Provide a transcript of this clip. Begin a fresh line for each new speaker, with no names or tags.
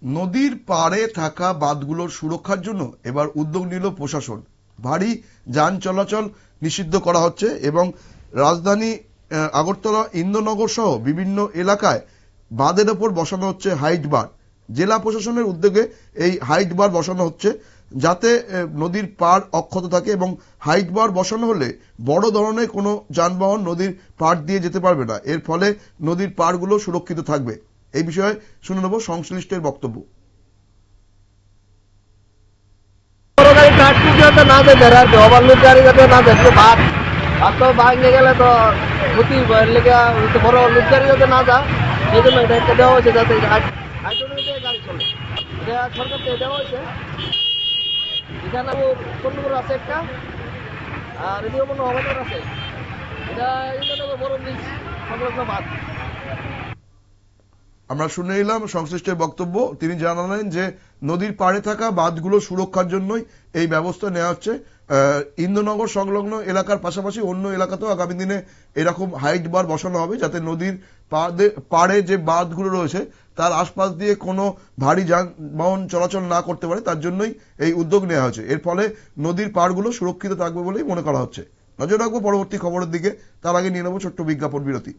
নদীর পাড়ে থাকা বাঁধগুলোর সুরক্ষার জন্য এবার উদ্যোগ নিল প্রশাসন। ভারী যান চলাচল নিষিদ্ধ করা হচ্ছে এবং রাজধানী আগরতলা ইন্দ্রনগর সহ বিভিন্ন এলাকায় বাঁধের ওপর বসানো হচ্ছে হাইট বার। জেলা প্রশাসনের উদ্যোগে এই হাইট বার বসানো হচ্ছে যাতে নদীর পাড় অক্ষত থাকে এবং হাইট বার বসানো হলে বড় ধরনের কোনো যানবাহন নদীর পাড় দিয়ে যেতে পারবে না। এর ফলে নদীর পাড়গুলো সুরক্ষিত থাকবে। এই বিষয়ে শুনে নেব সংশ্লিষ্টের বক্তব্য।
গেলে তো ক্ষতি লেগে বড় লুটগাড়ি যাতে না যায় সেই জন্য এটা একটা দেওয়া হয়েছে যাতে গাড়ি চলে। এটা সরকার থেকে দেওয়া হয়েছে। এখানে চন্দ্রপুর আছে একটা আর এদিকে মনে অবদান আছে। এটা বড় ব্রিজ সংলগ্ন বাঁধ।
আমরা শুনে নিলাম সংশ্লিষ্টের বক্তব্য। তিনি জানালেন যে নদীর পাড়ে থাকা বাঁধগুলো সুরক্ষার জন্যই এই ব্যবস্থা নেওয়া হচ্ছে। ইন্দ্রনগর সংলগ্ন এলাকার পাশাপাশি অন্য এলাকাতেও আগামী দিনে এরকম হাইট বার বসানো হবে যাতে নদীর পাড়ে যে বাঁধগুলো রয়েছে তার আশপাশ দিয়ে কোনো ভারী যানবাহন চলাচল না করতে পারে, তার জন্যই এই উদ্যোগ নেওয়া হয়েছে। এর ফলে নদীর পাড়গুলো সুরক্ষিত থাকবে বলেই মনে করা হচ্ছে। নজর রাখবো পরবর্তী খবরের দিকে। তার আগে নিয়ে নেবো ছোট্ট বিজ্ঞাপন বিরতি।